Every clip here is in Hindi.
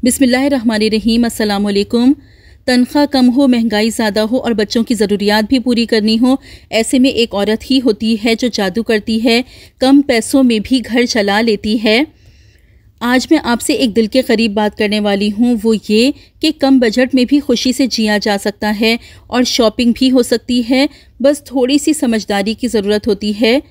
बिस्मिल्लाहिर्रहमानिर्रहीम। अस्सलाम वालेकुम। तनख्वाह कम हो, महंगाई ज़्यादा हो और बच्चों की ज़रूरियात भी पूरी करनी हो, ऐसे में एक औरत ही होती है जो जादू करती है, कम पैसों में भी घर चला लेती है। आज मैं आपसे एक दिल के करीब बात करने वाली हूँ, वो ये कि कम बजट में भी खुशी से जिया जा सकता है और शॉपिंग भी हो सकती है। बस थोड़ी सी समझदारी की ज़रूरत होती है।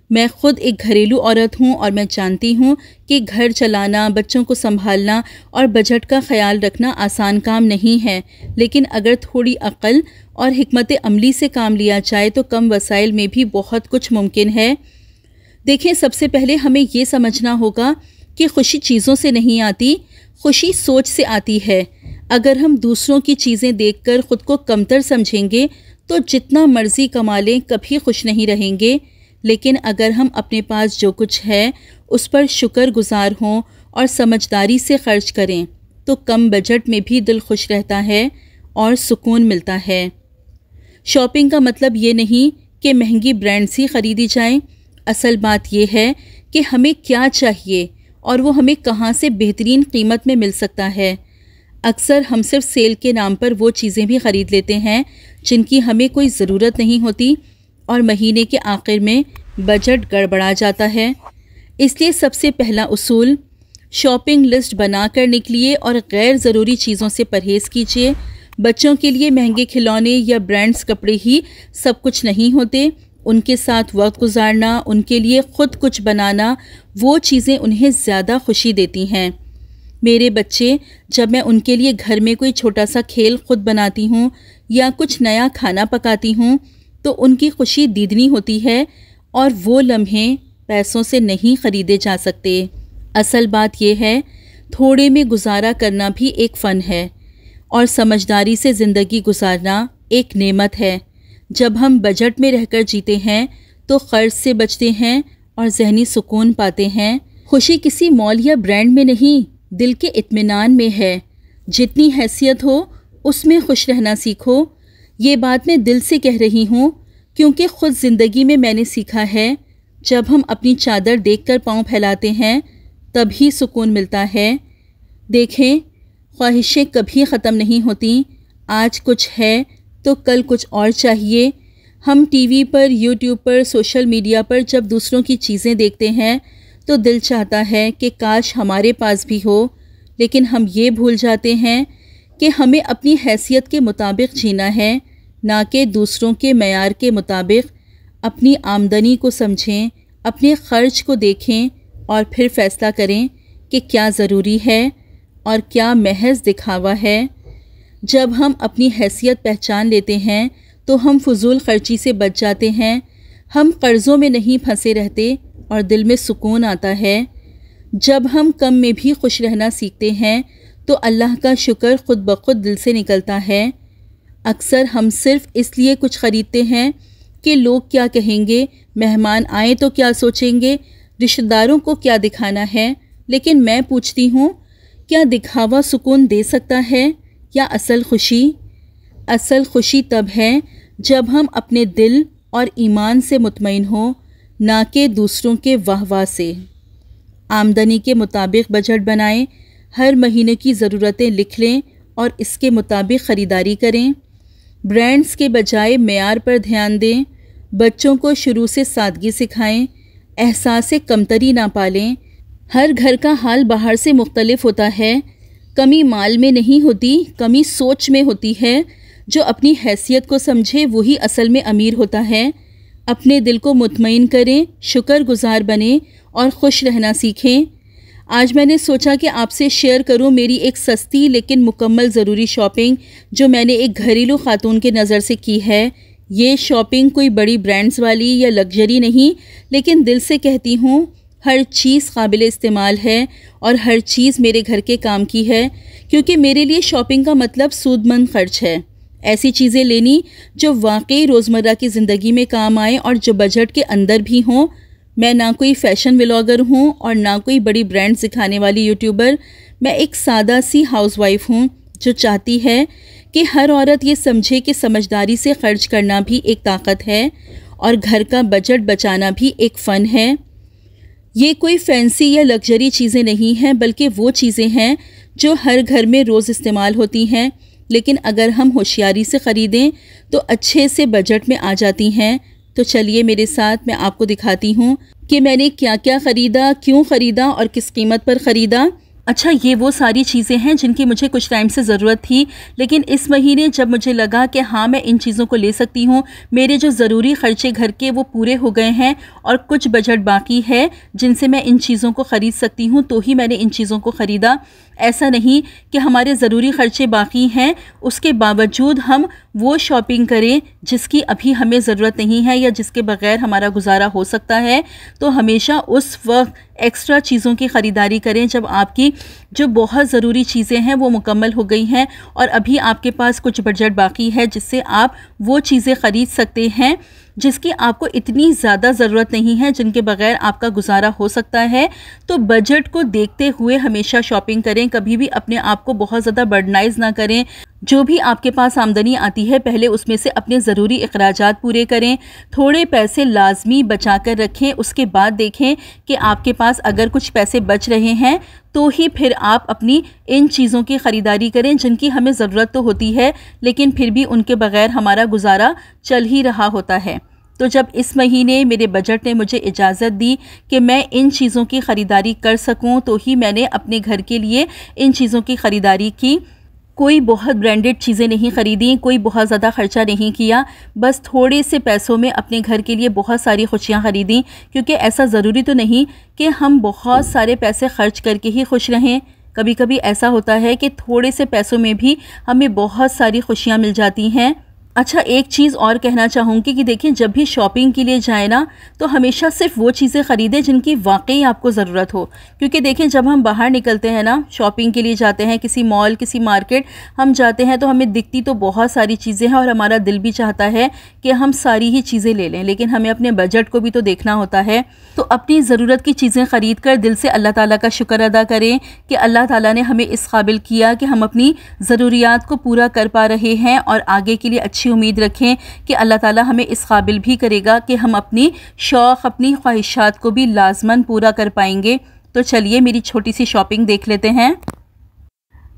मैं ख़ुद एक घरेलू औरत हूँ और मैं जानती हूँ कि घर चलाना, बच्चों को संभालना और बजट का ख्याल रखना आसान काम नहीं है, लेकिन अगर थोड़ी अक्ल और हिकमत अमली से काम लिया जाए तो कम वसाइल में भी बहुत कुछ मुमकिन है। देखें, सबसे पहले हमें ये समझना होगा कि खुशी चीज़ों से नहीं आती, खुशी सोच से आती है। अगर हम दूसरों की चीज़ें देखकर ख़ुद को कमतर समझेंगे तो जितना मर्ज़ी कमा लें कभी खुश नहीं रहेंगे। लेकिन अगर हम अपने पास जो कुछ है उस पर शुक्रगुजार हों और समझदारी से खर्च करें तो कम बजट में भी दिल खुश रहता है और सुकून मिलता है। शॉपिंग का मतलब ये नहीं कि महंगी ब्रांड्स ही ख़रीदी जाएं। असल बात यह है कि हमें क्या चाहिए और वो हमें कहाँ से बेहतरीन कीमत में मिल सकता है। अक्सर हम सिर्फ सेल के नाम पर वो चीज़ें भी ख़रीद लेते हैं जिनकी हमें कोई ज़रूरत नहीं होती और महीने के आखिर में बजट गड़बड़ा जाता है। इसलिए सबसे पहला उसूल, शॉपिंग लिस्ट बनाकर निकलिए और गैर ज़रूरी चीज़ों से परहेज़ कीजिए। बच्चों के लिए महंगे खिलौने या ब्रांड्स कपड़े ही सब कुछ नहीं होते। उनके साथ वक्त गुजारना, उनके लिए ख़ुद कुछ बनाना, वो चीज़ें उन्हें ज़्यादा खुशी देती हैं। मेरे बच्चे, जब मैं उनके लिए घर में कोई छोटा सा खेल खुद बनाती हूँ या कुछ नया खाना पकाती हूँ तो उनकी खुशी दीदनी होती है और वो लम्हे पैसों से नहीं ख़रीदे जा सकते। असल बात यह है, थोड़े में गुजारा करना भी एक फ़न है और समझदारी से ज़िंदगी गुजारना एक नेमत है। जब हम बजट में रहकर जीते हैं तो ख़र्च से बचते हैं और ज़हनी सुकून पाते हैं। खुशी किसी मॉल या ब्रांड में नहीं, दिल के इत्मीनान में है। जितनी हैसियत हो उसमें खुश रहना सीखो। ये बात मैं दिल से कह रही हूँ क्योंकि ख़ुद ज़िंदगी में मैंने सीखा है, जब हम अपनी चादर देखकर पाँव फैलाते हैं तभी सुकून मिलता है। देखें, ख्वाहिशें कभी ख़त्म नहीं होती। आज कुछ है तो कल कुछ और चाहिए। हम टीवी पर, यूट्यूब पर, सोशल मीडिया पर जब दूसरों की चीज़ें देखते हैं तो दिल चाहता है कि काश हमारे पास भी हो, लेकिन हम ये भूल जाते हैं कि हमें अपनी हैसियत के मुताबिक जीना है, ना कि दूसरों के मयार के मुताबिक। अपनी आमदनी को समझें, अपने ख़र्च को देखें और फिर फ़ैसला करें कि क्या ज़रूरी है और क्या महज दिखावा है। जब हम अपनी हैसियत पहचान लेते हैं तो हम फ़ुज़ूल ख़र्ची से बच जाते हैं। हम कर्ज़ों में नहीं फंसे रहते और दिल में सुकून आता है। जब हम कम में भी खुश रहना सीखते हैं तो अल्लाह का शुक्र ख़ुद ब खुद दिल से निकलता है। अक्सर हम सिर्फ़ इसलिए कुछ ख़रीदते हैं कि लोग क्या कहेंगे, मेहमान आए तो क्या सोचेंगे, रिश्तेदारों को क्या दिखाना है। लेकिन मैं पूछती हूँ, क्या दिखावा सुकून दे सकता है या असल खुशी? असल खुशी तब है जब हम अपने दिल और ईमान से मुतमईन हो, ना कि दूसरों के वाह-वाह से। आमदनी के मुताबिक बजट बनाएं, हर महीने की ज़रूरतें लिख लें और इसके मुताबिक ख़रीदारी करें। ब्रांड्स के बजाय मेयार पर ध्यान दें। बच्चों को शुरू से सादगी सिखाएं, एहसास कमतरी ना पालें। हर घर का हाल बाहर से मुख्तलिफ होता है। कमी माल में नहीं होती, कमी सोच में होती है। जो अपनी हैसियत को समझे वही असल में अमीर होता है। अपने दिल को मुतमईन करें, शुक्रगुजार बनें और खुश रहना सीखें। आज मैंने सोचा कि आपसे शेयर करूं मेरी एक सस्ती लेकिन मुकम्मल ज़रूरी शॉपिंग जो मैंने एक घरेलू खातून के नज़र से की है। ये शॉपिंग कोई बड़ी ब्रांड्स वाली या लग्जरी नहीं, लेकिन दिल से कहती हूँ हर चीज़ काबिल इस्तेमाल है और हर चीज़ मेरे घर के काम की है, क्योंकि मेरे लिए शॉपिंग का मतलब सूदमंद खर्च है। ऐसी चीज़ें लेनी जो वाकई रोज़मर्रा की ज़िंदगी में काम आए और जो बजट के अंदर भी हों। मैं ना कोई फ़ैशन व्लॉगर हूँ और ना कोई बड़ी ब्रांड सिखाने वाली यूट्यूबर। मैं एक सादा सी हाउसवाइफ हूँ जो चाहती है कि हर औरत ये समझे कि समझदारी से खर्च करना भी एक ताकत है और घर का बजट बचाना भी एक फ़न है। ये कोई फैंसी या लग्जरी चीज़ें नहीं हैं, बल्कि वो चीज़ें हैं जो हर घर में रोज़ इस्तेमाल होती हैं, लेकिन अगर हम होशियारी से ख़रीदें तो अच्छे से बजट में आ जाती हैं। तो चलिए मेरे साथ, मैं आपको दिखाती हूँ कि मैंने क्या क्या ख़रीदा, क्यों ख़रीदा और किस कीमत पर ख़रीदा। अच्छा, ये वो सारी चीज़ें हैं जिनकी मुझे कुछ टाइम से ज़रूरत थी, लेकिन इस महीने जब मुझे लगा कि हाँ मैं इन चीज़ों को ले सकती हूँ, मेरे जो ज़रूरी ख़र्चे घर के वो पूरे हो गए हैं और कुछ बजट बाकी है जिनसे मैं इन चीज़ों को ख़रीद सकती हूँ, तो ही मैंने इन चीज़ों को ख़रीदा। ऐसा नहीं कि हमारे ज़रूरी ख़र्चे बाकी हैं उसके बावजूद हम वो शॉपिंग करें जिसकी अभी हमें ज़रूरत नहीं है या जिसके बग़ैर हमारा गुजारा हो सकता है। तो हमेशा उस वक्त एक्स्ट्रा चीज़ों की ख़रीदारी करें जब आपकी जो बहुत ज़रूरी चीज़ें हैं वो मुकम्मल हो गई हैं और अभी आपके पास कुछ बजट बाकी है जिससे आप वो चीज़ें ख़रीद सकते हैं जिसकी आपको इतनी ज़्यादा ज़रूरत नहीं है, जिनके बग़ैर आपका गुजारा हो सकता है। तो बजट को देखते हुए हमेशा शॉपिंग करें, कभी भी अपने आप को बहुत ज़्यादा बर्डनाइज़ ना करें। जो भी आपके पास आमदनी आती है पहले उसमें से अपने ज़रूरी अखराजात पूरे करें, थोड़े पैसे लाजमी बचा कर रखें, उसके बाद देखें कि आपके पास अगर कुछ पैसे बच रहे हैं तो ही फिर आप अपनी इन चीज़ों की ख़रीदारी करें जिनकी हमें ज़रूरत तो होती है लेकिन फिर भी उनके बग़ैर हमारा गुजारा चल ही रहा होता है। तो जब इस महीने मेरे बजट ने मुझे इजाज़त दी कि मैं इन चीज़ों की ख़रीदारी कर सकूं, तो ही मैंने अपने घर के लिए इन चीज़ों की ख़रीदारी की। कोई बहुत ब्रांडेड चीज़ें नहीं ख़रीदी, कोई बहुत ज़्यादा ख़र्चा नहीं किया, बस थोड़े से पैसों में अपने घर के लिए बहुत सारी खुशियाँ ख़रीदी। क्योंकि ऐसा ज़रूरी तो नहीं कि हम बहुत सारे पैसे ख़र्च करके ही खुश रहें। कभी कभी ऐसा होता है कि थोड़े से पैसों में भी हमें बहुत सारी खुशियाँ मिल जाती हैं। अच्छा, एक चीज़ और कहना चाहूँगी कि देखें, जब भी शॉपिंग के लिए जाए ना तो हमेशा सिर्फ वो चीज़ें ख़रीदें जिनकी वाकई आपको ज़रूरत हो। क्योंकि देखें, जब हम बाहर निकलते हैं ना, शॉपिंग के लिए जाते हैं, किसी मॉल किसी मार्केट हम जाते हैं तो हमें दिखती तो बहुत सारी चीज़ें हैं और हमारा दिल भी चाहता है कि हम सारी ही चीज़ें ले लें, लेकिन हमें अपने बजट को भी तो देखना होता है। तो अपनी ज़रूरत की चीज़ें ख़रीद कर दिल से अल्लाह ताला का शुक्र अदा करें कि अल्लाह ताला ने हमें इस काबिल किया कि हम अपनी ज़रूरियात को पूरा कर पा रहे हैं और आगे के लिए अच्छी उम्मीद रखें कि अल्लाह ताला हमें इस काबिल भी करेगा कि हम अपनी शौक़, अपनी ख्वाहिशात को भी लाजमन पूरा कर पाएंगे। तो चलिए मेरी छोटी सी शॉपिंग देख लेते हैं।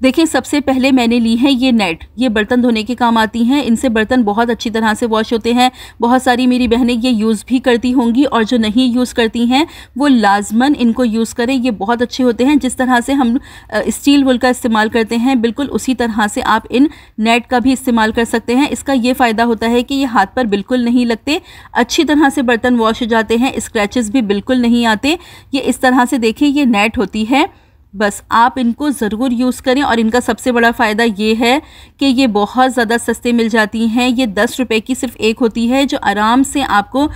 देखिए, सबसे पहले मैंने ली है ये नेट। ये बर्तन धोने के काम आती हैं, इनसे बर्तन बहुत अच्छी तरह से वॉश होते हैं। बहुत सारी मेरी बहनें ये यूज़ भी करती होंगी और जो नहीं यूज़ करती हैं वो लाजमन इनको यूज़ करें। ये बहुत अच्छे होते हैं। जिस तरह से हम स्टील वुल का इस्तेमाल करते हैं बिल्कुल उसी तरह से आप इन नेट का भी इस्तेमाल कर सकते हैं। इसका ये फ़ायदा होता है कि ये हाथ पर बिल्कुल नहीं लगते, अच्छी तरह से बर्तन वॉश हो जाते हैं, स्क्रैचेस भी बिल्कुल नहीं आते। ये इस तरह से देखिए, ये नेट होती है, बस आप इनको ज़रूर यूज़ करें। और इनका सबसे बड़ा फ़ायदा ये है कि ये बहुत ज़्यादा सस्ते मिल जाती हैं। ये 10 रुपए की सिर्फ एक होती है जो आराम से आपको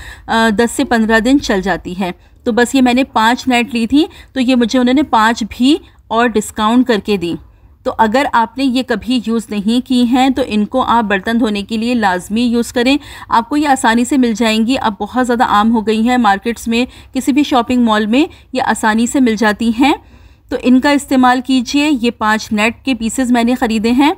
10 से 15 दिन चल जाती है। तो बस ये मैंने 5 नेट ली थी तो ये मुझे उन्होंने 5 भी और डिस्काउंट करके दी। तो अगर आपने ये कभी यूज़ नहीं की हैं तो इनको आप बर्तन धोने के लिए लाजमी यूज़ करें। आपको ये आसानी से मिल जाएंगी, अब बहुत ज़्यादा आम हो गई हैं मार्केट्स में, किसी भी शॉपिंग मॉल में ये आसानी से मिल जाती हैं। तो इनका इस्तेमाल कीजिए। ये 5 नेट के पीसेस मैंने ख़रीदे हैं।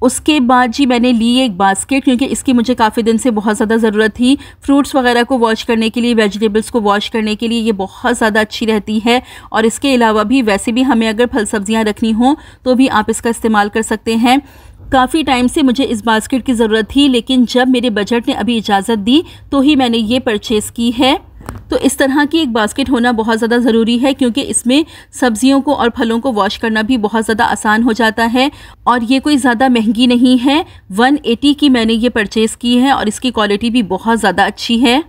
उसके बाद जी मैंने ली एक बास्केट, क्योंकि इसकी मुझे काफ़ी दिन से बहुत ज़्यादा ज़रूरत थी। फ्रूट्स वगैरह को वॉश करने के लिए, वेजिटेबल्स को वॉश करने के लिए ये बहुत ज़्यादा अच्छी रहती है। और इसके अलावा भी वैसे भी हमें अगर फल सब्जियां रखनी हो तो भी आप इसका इस्तेमाल कर सकते हैं। काफ़ी टाइम से मुझे इस बास्केट की ज़रूरत थी, लेकिन जब मेरे बजट ने अभी इजाज़त दी तो ही मैंने ये परचेज़ की है। तो इस तरह की एक बास्केट होना बहुत ज़्यादा ज़रूरी है क्योंकि इसमें सब्जियों को और फलों को वॉश करना भी बहुत ज़्यादा आसान हो जाता है। और ये कोई ज़्यादा महंगी नहीं है, 180 की मैंने ये परचेज़ की है और इसकी क्वालिटी भी बहुत ज़्यादा अच्छी है।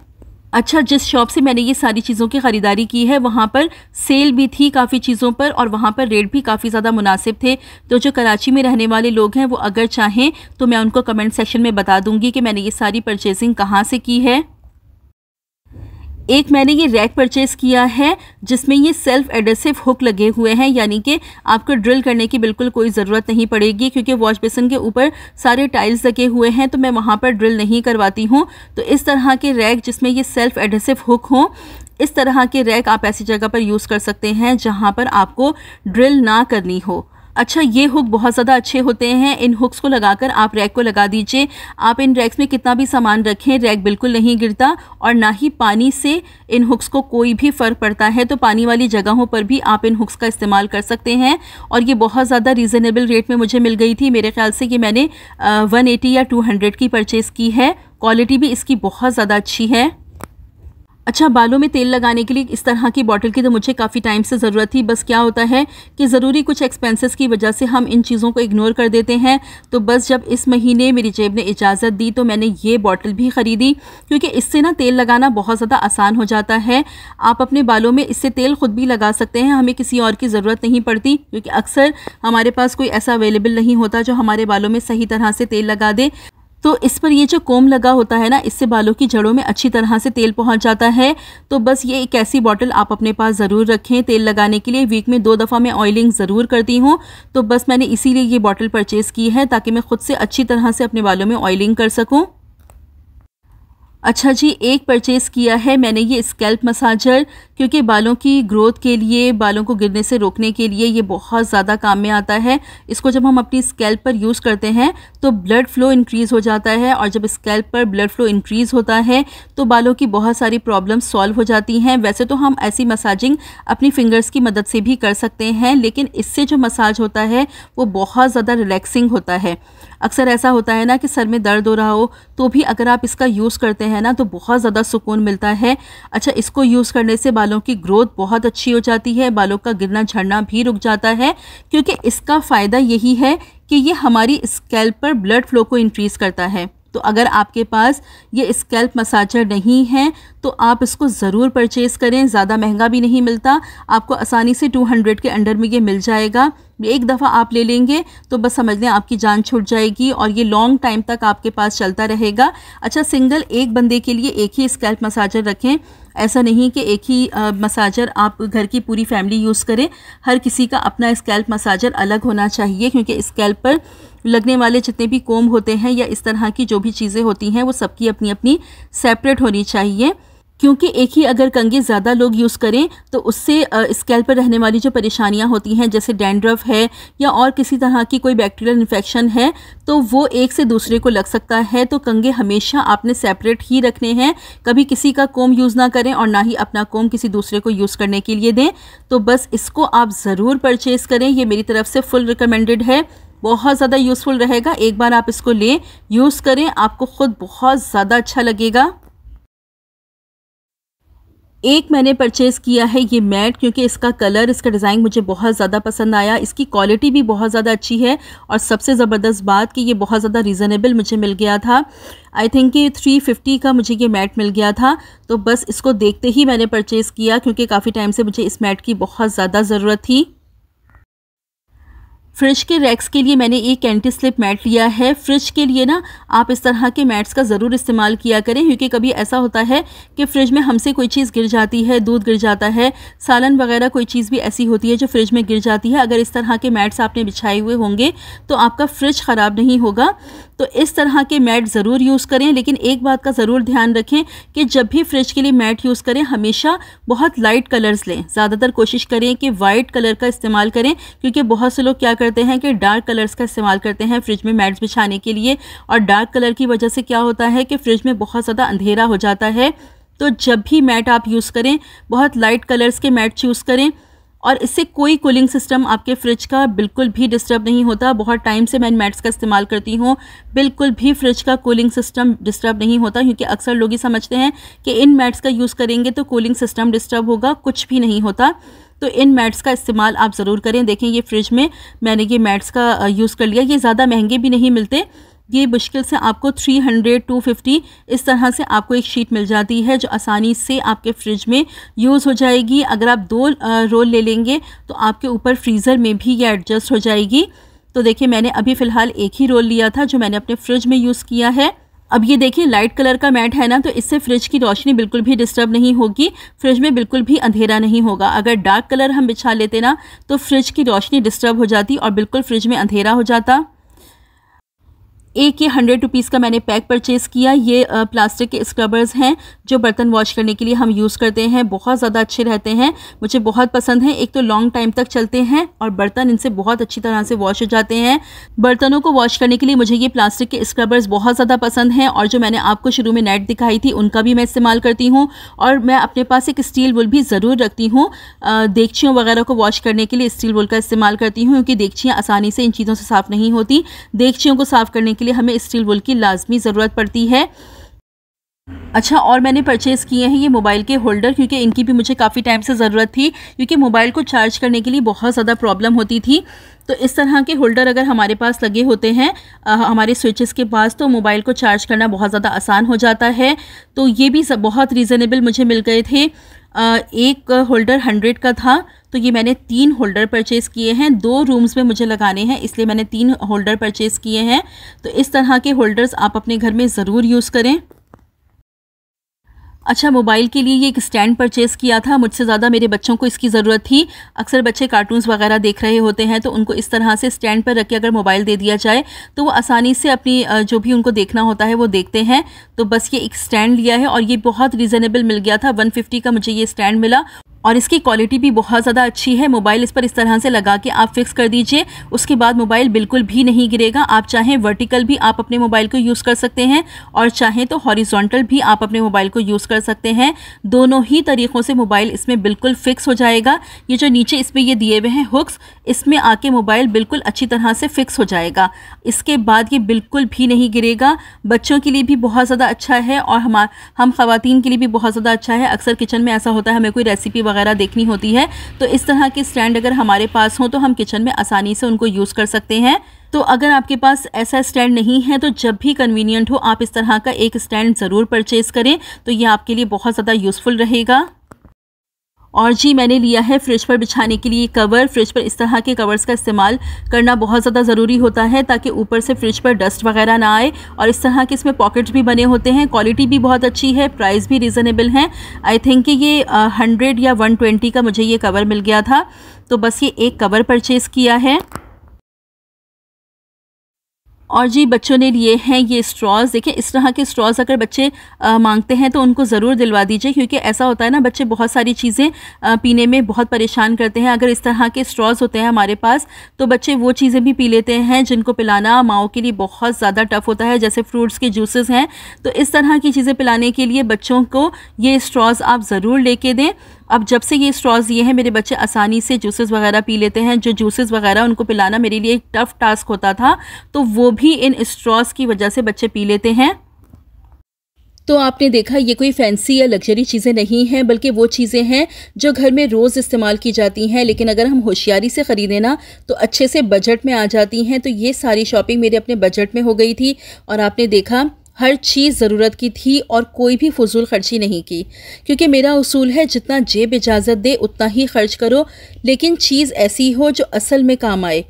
अच्छा, जिस शॉप से मैंने ये सारी चीज़ों की ख़रीदारी की है वहाँ पर सेल भी थी काफ़ी चीज़ों पर और वहाँ पर रेट भी काफ़ी ज़्यादा मुनासिब थे। तो जो कराची में रहने वाले लोग हैं वो अगर चाहें तो मैं उनको कमेंट सेक्शन में बता दूँगी कि मैंने ये सारी परचेजिंग कहाँ से की है। एक मैंने ये रैक परचेज़ किया है जिसमें ये सेल्फ एडेसिव हुक लगे हुए हैं, यानी कि आपको ड्रिल करने की बिल्कुल कोई ज़रूरत नहीं पड़ेगी क्योंकि वॉश बेसिन के ऊपर सारे टाइल्स लगे हुए हैं तो मैं वहाँ पर ड्रिल नहीं करवाती हूँ। तो इस तरह के रैक जिसमें ये सेल्फ एडेसिव हुक हो, इस तरह के रैक आप ऐसी जगह पर यूज़ कर सकते हैं जहाँ पर आपको ड्रिल ना करनी हो। अच्छा, ये हुक बहुत ज़्यादा अच्छे होते हैं। इन हुक्स को लगाकर आप रैक को लगा दीजिए। आप इन रैक्स में कितना भी सामान रखें, रैक बिल्कुल नहीं गिरता और ना ही पानी से इन हुक्स को कोई भी फ़र्क पड़ता है। तो पानी वाली जगहों पर भी आप इन हुक्स का इस्तेमाल कर सकते हैं। और ये बहुत ज़्यादा रीज़नेबल रेट में मुझे मिल गई थी। मेरे ख्याल से कि मैंने 180 या 200 की परचेज़ की है। क्वालिटी भी इसकी बहुत ज़्यादा अच्छी है। अच्छा, बालों में तेल लगाने के लिए इस तरह की बॉटल की तो मुझे काफ़ी टाइम से ज़रूरत थी। बस क्या होता है कि ज़रूरी कुछ एक्सपेंसेस की वजह से हम इन चीज़ों को इग्नोर कर देते हैं। तो बस जब इस महीने मेरी जेब ने इजाज़त दी तो मैंने ये बॉटल भी ख़रीदी, क्योंकि इससे ना तेल लगाना बहुत ज़्यादा आसान हो जाता है। आप अपने बालों में इससे तेल ख़ुद भी लगा सकते हैं, हमें किसी और की ज़रूरत नहीं पड़ती, क्योंकि अक्सर हमारे पास कोई ऐसा अवेलेबल नहीं होता जो हमारे बालों में सही तरह से तेल लगा दे। तो इस पर ये जो कोम लगा होता है ना, इससे बालों की जड़ों में अच्छी तरह से तेल पहुंच जाता है। तो बस ये एक ऐसी बॉटल आप अपने पास ज़रूर रखें तेल लगाने के लिए। वीक में 2 दफ़ा मैं ऑयलिंग ज़रूर करती हूँ, तो बस मैंने इसीलिए ये बॉटल परचेज़ की है ताकि मैं ख़ुद से अच्छी तरह से अपने बालों में ऑयलिंग कर सकूँ। अच्छा जी, एक परचेज़ किया है मैंने ये स्कैल्प मसाजर, क्योंकि बालों की ग्रोथ के लिए, बालों को गिरने से रोकने के लिए ये बहुत ज़्यादा काम में आता है। इसको जब हम अपनी स्कैल्प पर यूज़ करते हैं तो ब्लड फ़्लो इंक्रीज़ हो जाता है, और जब स्कैल्प पर ब्लड फ़्लो इंक्रीज़ होता है तो बालों की बहुत सारी प्रॉब्लम्स सॉल्व हो जाती हैं। वैसे तो हम ऐसी मसाजिंग अपनी फिंगर्स की मदद से भी कर सकते हैं, लेकिन इससे जो मसाज होता है वो बहुत ज़्यादा रिलैक्सिंग होता है। अक्सर ऐसा होता है ना कि सर में दर्द हो रहा हो तो भी अगर आप इसका यूज़ करते हैं ना तो बहुत ज़्यादा सुकून मिलता है। अच्छा, इसको यूज़ करने से बालों की ग्रोथ बहुत अच्छी हो जाती है, बालों का गिरना झड़ना भी रुक जाता है, क्योंकि इसका फ़ायदा यही है कि ये हमारी स्कैल्प पर ब्लड फ्लो को इंक्रीज़ करता है। तो अगर आपके पास ये स्कैल्प मसाजर नहीं है तो आप इसको ज़रूर परचेज़ करें। ज़्यादा महंगा भी नहीं मिलता, आपको आसानी से 200 के अंडर में ये मिल जाएगा। एक दफ़ा आप ले लेंगे तो बस समझ लें आपकी जान छूट जाएगी, और ये लॉन्ग टाइम तक आपके पास चलता रहेगा। अच्छा, सिंगल एक बंदे के लिए एक ही स्कैल्प मसाजर रखें। ऐसा नहीं कि एक ही मसाजर आप घर की पूरी फैमिली यूज़ करें। हर किसी का अपना स्कैल्प मसाजर अलग होना चाहिए, क्योंकि स्कैल्प पर लगने वाले जितने भी कोम होते हैं या इस तरह की जो भी चीज़ें होती हैं वो सबकी अपनी अपनी सेपरेट होनी चाहिए। क्योंकि एक ही अगर कंघी ज़्यादा लोग यूज़ करें तो उससे स्कैल्प पर रहने वाली जो परेशानियां होती हैं, जैसे डैंड्रफ है या और किसी तरह की कोई बैक्टीरियल इन्फेक्शन है, तो वो एक से दूसरे को लग सकता है। तो कंघे हमेशा आपने सेपरेट ही रखने हैं। कभी किसी का कोम यूज़ ना करें और ना ही अपना कोम किसी दूसरे को यूज़ करने के लिए दें। तो बस इसको आप ज़रूर परचेज़ करें, ये मेरी तरफ से फुल रिकमेंडेड है। बहुत ज़्यादा यूज़फुल रहेगा। एक बार आप इसको लें, यूज़ करें, आपको ख़ुद बहुत ज़्यादा अच्छा लगेगा। एक मैंने परचेज़ किया है ये मैट, क्योंकि इसका कलर, इसका डिज़ाइन मुझे बहुत ज़्यादा पसंद आया। इसकी क्वालिटी भी बहुत ज़्यादा अच्छी है, और सबसे ज़बरदस्त बात कि ये बहुत ज़्यादा रीज़नेबल मुझे मिल गया था। आई थिंक कि 350 का मुझे ये मैट मिल गया था। तो बस इसको देखते ही मैंने परचेज़ किया, क्योंकि काफ़ी टाइम से मुझे इस मैट की बहुत ज़्यादा ज़रूरत थी। फ्रिज के रैक्स के लिए मैंने एक एंटी स्लिप मैट लिया है। फ्रिज के लिए ना आप इस तरह के मैट्स का ज़रूर इस्तेमाल किया करें, क्योंकि कभी ऐसा होता है कि फ्रिज में हमसे कोई चीज़ गिर जाती है, दूध गिर जाता है, सालन वगैरह कोई चीज़ भी ऐसी होती है जो फ्रिज में गिर जाती है। अगर इस तरह के मैट्स आपने बिछाए हुए होंगे तो आपका फ्रिज ख़राब नहीं होगा। तो इस तरह के मैट ज़रूर यूज़ करें, लेकिन एक बात का ज़रूर ध्यान रखें कि जब भी फ्रिज के लिए मैट यूज़ करें हमेशा बहुत लाइट कलर्स लें। ज़्यादातर कोशिश करें कि वाइट कलर का इस्तेमाल करें, क्योंकि बहुत से लोग क्या करते हैं कि डार्क कलर्स का इस्तेमाल करते हैं फ्रिज में मैट्स बिछाने के लिए, और डार्क कलर की वजह से क्या होता है कि फ्रिज में बहुत ज़्यादा अंधेरा हो जाता है। तो जब भी मैट आप यूज़ करें बहुत लाइट कलर्स के मैट चूज़ करें, और इससे कोई कूलिंग सिस्टम आपके फ्रिज का बिल्कुल भी डिस्टर्ब नहीं होता। बहुत टाइम से मैं इन मैट्स का इस्तेमाल करती हूँ, बिल्कुल भी फ्रिज का कूलिंग सिस्टम डिस्टर्ब नहीं होता, क्योंकि अक्सर लोग ये समझते हैं कि इन मैट्स का यूज़ करेंगे तो कूलिंग सिस्टम डिस्टर्ब होगा। कुछ भी नहीं होता। तो इन मैट्स का इस्तेमाल आप ज़रूर करें। देखें, ये फ्रिज में मैंने ये मैट्स का यूज़ कर लिया। ये ज़्यादा महंगे भी नहीं मिलते, ये मुश्किल से आपको 300-250 इस तरह से आपको एक शीट मिल जाती है, जो आसानी से आपके फ्रिज में यूज़ हो जाएगी। अगर आप 2 रोल ले लेंगे तो आपके ऊपर फ्रीज़र में भी ये एडजस्ट हो जाएगी। तो देखिए, मैंने अभी फ़िलहाल एक ही रोल लिया था जो मैंने अपने फ्रिज में यूज़ किया है। अब ये देखिए, लाइट कलर का मैट है ना, तो इससे फ्रिज की रोशनी बिल्कुल भी डिस्टर्ब नहीं होगी, फ्रिज में बिल्कुल भी अंधेरा नहीं होगा। अगर डार्क कलर हम बिछा लेते ना तो फ्रिज की रोशनी डिस्टर्ब हो जाती और बिल्कुल फ्रिज में अंधेरा हो जाता। एक ये 100 रुपीज़ का मैंने पैक परचेज़ किया। ये प्लास्टिक के स्क्रबर्स हैं जो बर्तन वॉश करने के लिए हम यूज़ करते हैं। बहुत ज़्यादा अच्छे रहते हैं, मुझे बहुत पसंद है। एक तो लॉन्ग टाइम तक चलते हैं और बर्तन इनसे बहुत अच्छी तरह से वॉश हो जाते हैं। बर्तनों को वॉश करने के लिए मुझे ये प्लास्टिक के स्क्रबर्स बहुत ज़्यादा पसंद हैं। और जो मैंने आपको शुरू में नेट दिखाई थी उनका भी मैं इस्तेमाल करती हूँ। और मैं अपने पास एक स्टील वुल भी ज़रूर रखती हूँ। देगचियों वगैरह को वॉश करने के लिए स्टील वुल का इस्तेमाल करती हूँ, क्योंकि देगचियाँ आसानी से इन चीज़ों से साफ़ नहीं होती। देगचियों को साफ़ करने के लिए हमें स्टील वुल की लाजमी ज़रूरत पड़ती है। अच्छा, और मैंने परचेज़ किए हैं ये मोबाइल के होल्डर, क्योंकि इनकी भी मुझे काफ़ी टाइम से ज़रूरत थी, क्योंकि मोबाइल को चार्ज करने के लिए बहुत ज़्यादा प्रॉब्लम होती थी। तो इस तरह के होल्डर अगर हमारे पास लगे होते हैं हमारे स्विचेस के पास, तो मोबाइल को चार्ज करना बहुत ज़्यादा आसान हो जाता है। तो ये भी बहुत रीज़नेबल मुझे मिल गए थे। एक होल्डर 100 का था, तो ये मैंने 3 होल्डर परचेज़ किए हैं। 2 रूम्स में मुझे लगाने हैं, इसलिए मैंने 3 होल्डर परचेज़ किए हैं। तो इस तरह के होल्डर्स आप अपने घर में ज़रूर यूज़ करें। अच्छा, मोबाइल के लिए ये एक स्टैंड परचेज़ किया था। मुझसे ज़्यादा मेरे बच्चों को इसकी ज़रूरत थी। अक्सर बच्चे कार्टून्स वगैरह देख रहे होते हैं, तो उनको इस तरह से स्टैंड पर रख के अगर मोबाइल दे दिया जाए तो वो आसानी से अपनी जो भी उनको देखना होता है वो देखते हैं। तो बस ये एक स्टैंड लिया है और ये बहुत रीज़नेबल मिल गया था। 150 का मुझे ये स्टैंड मिला और इसकी क्वालिटी भी बहुत ज़्यादा अच्छी है। मोबाइल इस पर इस तरह से लगा के आप फिक्स कर दीजिए, उसके बाद मोबाइल बिल्कुल भी नहीं गिरेगा। आप चाहें वर्टिकल भी आप अपने मोबाइल को यूज़ कर सकते हैं और चाहें तो हॉरिजॉन्टल भी आप अपने मोबाइल को यूज़ कर सकते हैं। दोनों ही तरीक़ों से मोबाइल इसमें बिल्कुल फिक्स हो जाएगा। ये जो नीचे इसमें ये दिए हुए हैं हुक्स, इसमें आके मोबाइल बिल्कुल अच्छी तरह से फिक्स हो जाएगा। इसके बाद ये बिल्कुल भी नहीं गिरेगा। बच्चों के लिए भी बहुत ज़्यादा अच्छा है और हम ख़वातीन के लिए भी बहुत ज़्यादा अच्छा है। अक्सर किचन में ऐसा होता है, हमें कोई रेसिपी वगैरह देखनी होती है, तो इस तरह के स्टैंड अगर हमारे पास हो तो हम किचन में आसानी से उनको यूज़ कर सकते हैं। तो अगर आपके पास ऐसा स्टैंड नहीं है तो जब भी कन्वीनियंट हो आप इस तरह का एक स्टैंड ज़रूर परचेज़ करें, तो ये आपके लिए बहुत ज़्यादा यूज़फुल रहेगा। और जी, मैंने लिया है फ्रिज पर बिछाने के लिए कवर। फ्रिज पर इस तरह के कवर्स का इस्तेमाल करना बहुत ज़्यादा ज़रूरी होता है, ताकि ऊपर से फ्रिज पर डस्ट वगैरह ना आए। और इस तरह के इसमें पॉकेट्स भी बने होते हैं। क्वालिटी भी बहुत अच्छी है, प्राइस भी रीज़नेबल है। आई थिंक कि ये 100 या 120 का मुझे ये कवर मिल गया था। तो बस ये एक कवर परचेज़ किया है। और जी, बच्चों ने लिए हैं ये स्ट्रॉज़। देखिए, इस तरह के स्ट्रॉज़ अगर बच्चे मांगते हैं तो उनको ज़रूर दिलवा दीजिए, क्योंकि ऐसा होता है ना, बच्चे बहुत सारी चीज़ें पीने में बहुत परेशान करते हैं। अगर इस तरह के स्ट्रॉज़ होते हैं हमारे पास तो बच्चे वो चीज़ें भी पी लेते हैं जिनको पिलाना माओं के लिए बहुत ज़्यादा टफ़ होता है, जैसे फ्रूट्स के जूसेस हैं। तो इस तरह की चीज़ें पिलाने के लिए बच्चों को ये स्ट्रॉज़ आप ज़रूर लेके दें। अब जब से ये स्ट्रॉज़ ये हैं, मेरे बच्चे आसानी से जूसेस वगैरह पी लेते हैं। जो जूसेस वगैरह उनको पिलाना मेरे लिए एक टफ़ टास्क होता था, तो वो भी इन स्ट्रॉज़ की वजह से बच्चे पी लेते हैं। तो आपने देखा, ये कोई फैंसी या लग्जरी चीज़ें नहीं हैं, बल्कि वो चीज़ें हैं जो घर में रोज़ इस्तेमाल की जाती हैं। लेकिन अगर हम होशियारी से ख़रीदें ना तो अच्छे से बजट में आ जाती हैं। तो ये सारी शॉपिंग मेरे अपने बजट में हो गई थी और आपने देखा हर चीज़ ज़रूरत की थी और कोई भी फजूल खर्ची नहीं की, क्योंकि मेरा उसूल है जितना जेब इजाज़त दे उतना ही खर्च करो, लेकिन चीज़ ऐसी हो जो असल में काम आए।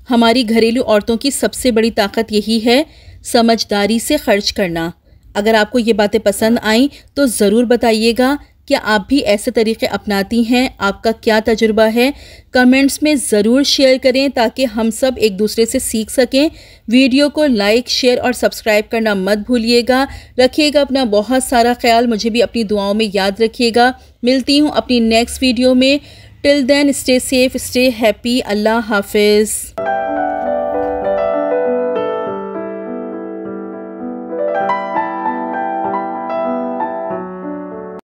हमारी घरेलू औरतों की सबसे बड़ी ताकत यही है, समझदारी से खर्च करना। अगर आपको ये बातें पसंद आईं तो ज़रूर बताइएगा, क्या आप भी ऐसे तरीक़े अपनाती हैं? आपका क्या तजुर्बा है? कमेंट्स में ज़रूर शेयर करें ताकि हम सब एक दूसरे से सीख सकें। वीडियो को लाइक, शेयर और सब्सक्राइब करना मत भूलिएगा। रखिएगा अपना बहुत सारा ख्याल, मुझे भी अपनी दुआओं में याद रखिएगा। मिलती हूँ अपनी नेक्स्ट वीडियो में। Till then, stay safe, stay happy. अल्लाह हाफिज़।